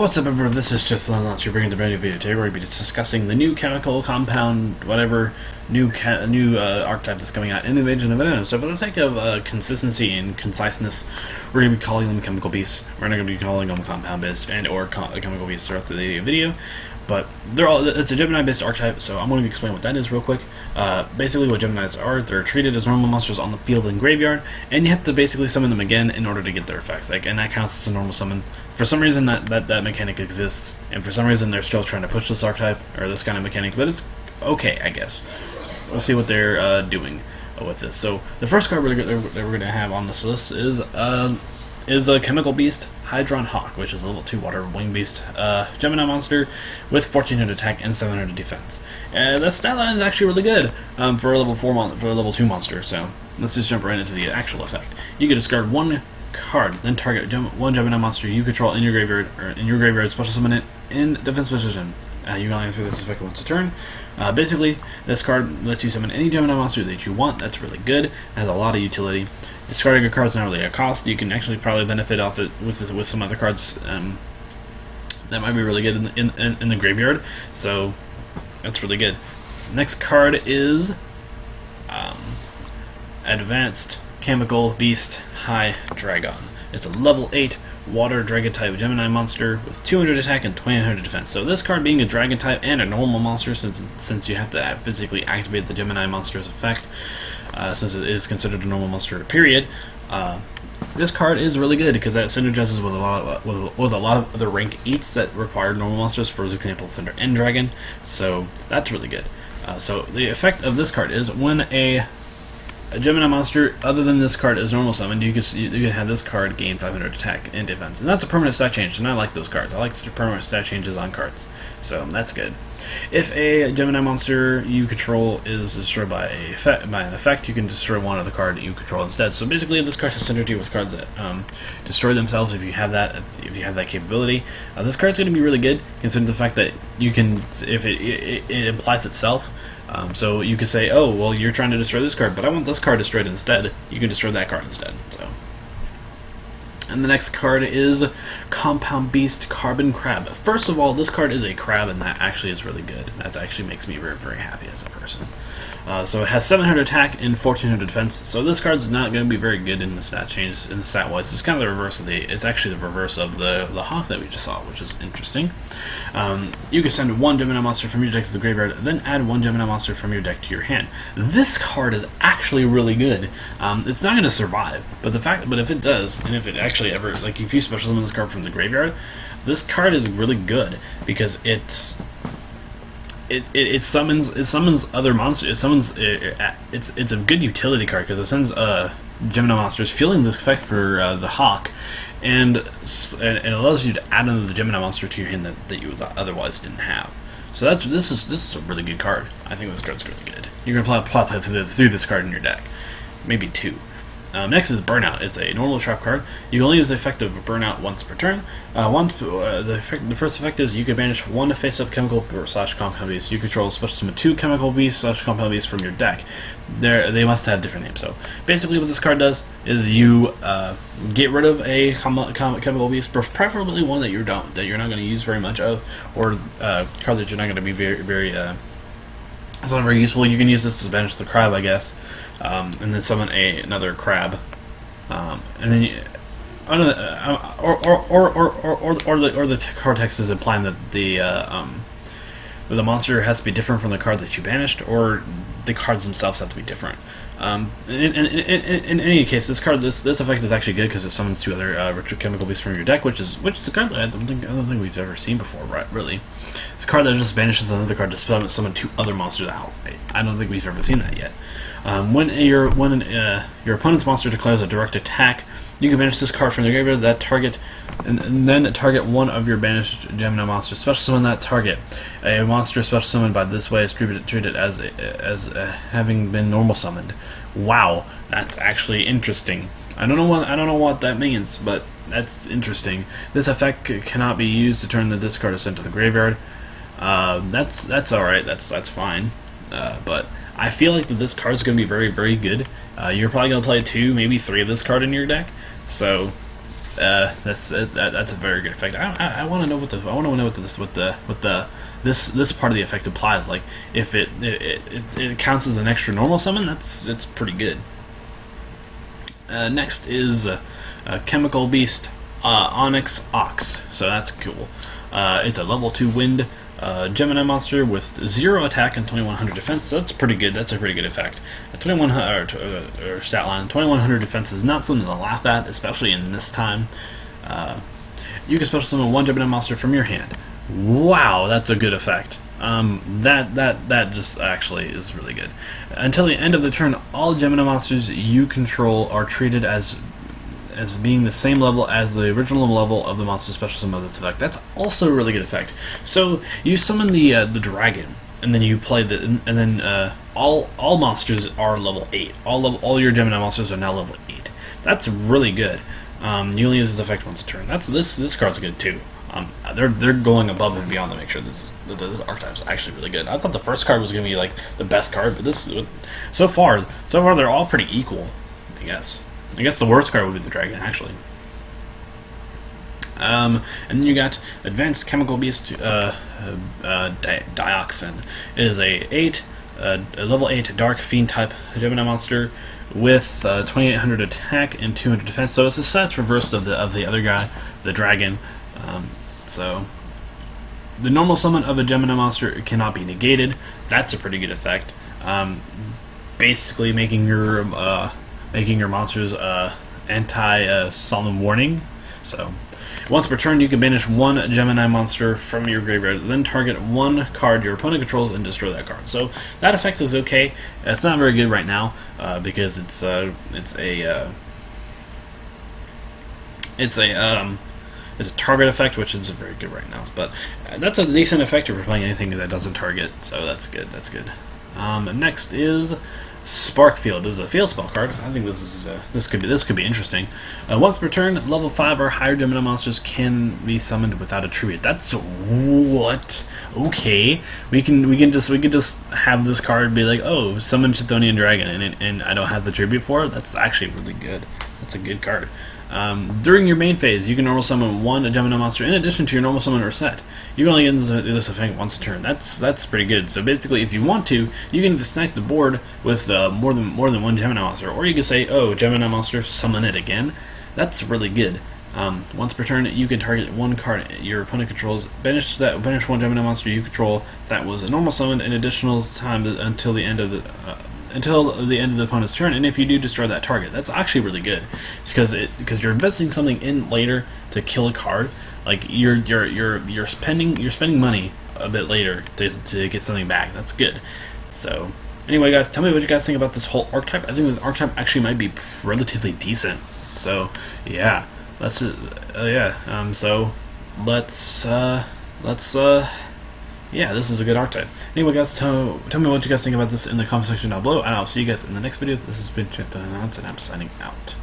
What's up everyone, this is just Lance. You're bringing the brand new video today where we'll be discussing the new chemical compound, whatever, new archetype that's coming out in Invasion of Venom. So for the sake of consistency and conciseness, we're going to be calling them chemical beasts. We're not going to be calling them compound beasts or chemical beasts throughout the video. But it's a Gemini-based archetype, so I'm going to explain what that is real quick. Basically what Geminis are, they're treated as normal monsters on the field and graveyard, and you have to basically summon them again in order to get their effects. And that counts as a normal summon. For some reason that mechanic exists, and for some reason they're still trying to push this archetype, or this kind of mechanic, but it's okay, I guess. We'll see what they're doing with this. So the first card that we're going to have on this list is a Chemical Beast Hydron Hawk, which is a level 2 water wing beast Gemini monster with 1400 attack and 700 defense. The stat line is actually really good for a level 2 monster. So let's just jump right into the actual effect. You can discard one card, then target one Gemini monster you control in your graveyard, special summon it in defense position. You can only use this effect once a turn. Basically, this card lets you summon any Gemini monster that you want. That's really good. It has a lot of utility. Discarding a card is not really a cost. You can actually probably benefit off it with some other cards that might be really good in the graveyard. So that's really good. So next card is Advanced Chemical Beast High Dragon. It's a level 8 water dragon type Gemini monster with 200 attack and 200 defense. So this card being a dragon type and a normal monster, since you have to physically activate the Gemini monster's effect, since it is considered a normal monster, period. This card is really good because that synergizes with a lot of other rank 8s that require normal monsters, for example Thunder and Dragon. So that's really good. So the effect of this card is when a Gemini monster other than this card is normal summoned, you can have this card gain 500 attack and defense, and that's a permanent stat change. And I like those cards. I like permanent stat changes on cards, so that's good. If a Gemini monster you control is destroyed by an effect, you can destroy one of the card you control instead. So basically, if this card has synergy with cards that destroy themselves, if you have that capability, this card's going to be really good, considering the fact that you can, if it implies itself. So you could say, oh, well, you're trying to destroy this card, but I want this card destroyed instead. You can destroy that card instead. So, and the next card is Compund Beast Carbon Crab. First of all, this card is a crab, and that actually is really good. That actually makes me very, very happy as a person. So it has 700 attack and 1400 defense. So this card's not going to be very good in the stat change, in the stat wise. It's kind of the reverse of it's actually the reverse of the hawk that we just saw, which is interesting. You can send one Gemini monster from your deck to the graveyard, then add one Gemini monster from your deck to your hand. This card is actually really good. It's not going to survive, but if it does, and if it actually ever, like if you special summon this card from the graveyard, this card is really good because it summons other monsters. It's a good utility card because it sends Gemini monsters feeling the effect for the hawk, and it allows you to add another Gemini monster to your hand that you otherwise didn't have. So this is a really good card. I think this card's really good. You're gonna play through this card in your deck, maybe two. Next is Burnout. It's a normal trap card. You can only use the effect of Burnout once per turn. The first effect is you can banish one face-up chemical / compound beast you control, special summon 2 chemical beasts / compound beasts from your deck. They must have different names. So basically, what this card does is you get rid of a chemical beast, preferably one that you're not going to use very much of, or card that you're not going to be it's not very useful. You can use this to banish the crab, I guess, and then summon another crab, and then the card text is implying that the monster has to be different from the card that you banished, or the cards themselves have to be different. In any case, this effect is actually good because it summons 2 other chemical beasts from your deck, which is a card that I don't think we've ever seen before, right? Really, it's a card that just banishes another card to summon 2 other monsters out. I don't think we've ever seen that yet. When your opponent's monster declares a direct attack, you can banish this card from the graveyard and then target one of your banished Gemini monsters. Special summon that target. A monster special summoned by this way is treated as having been normal summoned. Wow, that's actually interesting. I don't know what that means, but that's interesting. This effect cannot be used to turn the discard sent to the graveyard. That's all right. That's fine. But I feel like that this card is going to be very, very good. You're probably going to play 2, maybe 3 of this card in your deck. So that's a very good effect. I want to know what this part of the effect applies. Like if it counts as an extra normal summon, it's pretty good. Next is Chemical Beast Onyx Ox. So that's cool. It's a level 2 wind Gemini monster with 0 attack and 2100 defense. So that's pretty good. That's a pretty good effect. 2100 or stat line. 2100 defense is not something to laugh at, especially in this time. You can special summon 1 Gemini monster from your hand. Wow, that's a good effect. That just actually is really good. Until the end of the turn, all Gemini monsters you control are treated as being the same level as the original level of the monster special summon of this effect. That's also a really good effect. So you summon the dragon, and then you play and then all monsters are level 8. All your Gemini monsters are now level 8. That's really good. You only use this effect once a turn. This card's good too. They're going above and beyond to make sure this archetype's actually really good. I thought the first card was going to be like the best card, but so far they're all pretty equal. I guess the worst card would be the dragon, actually. And then you got Advanced Chemical Beast Dioxin. It is a level 8 Dark Fiend type Gemini monster with 2800 attack and 200 defense. So it's a set reversed of the other guy, the dragon. So the normal summon of a Gemini monster cannot be negated. That's a pretty good effect. Basically making your monsters anti-solemn warning. So once per turn, you can banish 1 Gemini monster from your graveyard, then target 1 card your opponent controls and destroy that card. So that effect is okay. It's not very good right now because it's a target effect, which is very good right now. But that's a decent effect if you're playing anything that doesn't target. So that's good. That's good. Next is Sparkfield. This is a field spell card. I think this could be interesting. Once per turn, level 5 or higher Gemini monsters can be summoned without a tribute. That's what? Okay, we can just have this card be like, oh, summon Chthonian Dragon, and I don't have the tribute for it. That's actually really good. That's a good card. During your main phase, you can normal summon 1 Gemini monster in addition to your normal summoner set. You can only get this effect once a turn. That's pretty good. So basically, if you want to, you can stack the board with more than 1 Gemini monster, or you can say, "Oh, Gemini monster, summon it again." That's really good. Once per turn, you can target 1 card your opponent controls. Banish 1 Gemini monster you control that was a normal summon an additional time until the end of the opponent's turn, and if you do, destroy that target. That's actually really good because you're investing something in later to kill a card. Like you're spending money a bit later to get something back. That's good. So anyway, guys, tell me what you guys think about this whole archetype. I think this archetype actually might be relatively decent. So yeah, so yeah, this is a good archetype. Anyway, guys, tell me what you guys think about this in the comment section down below, and I'll see you guys in the next video. This has been Chthonian, and I'm signing out.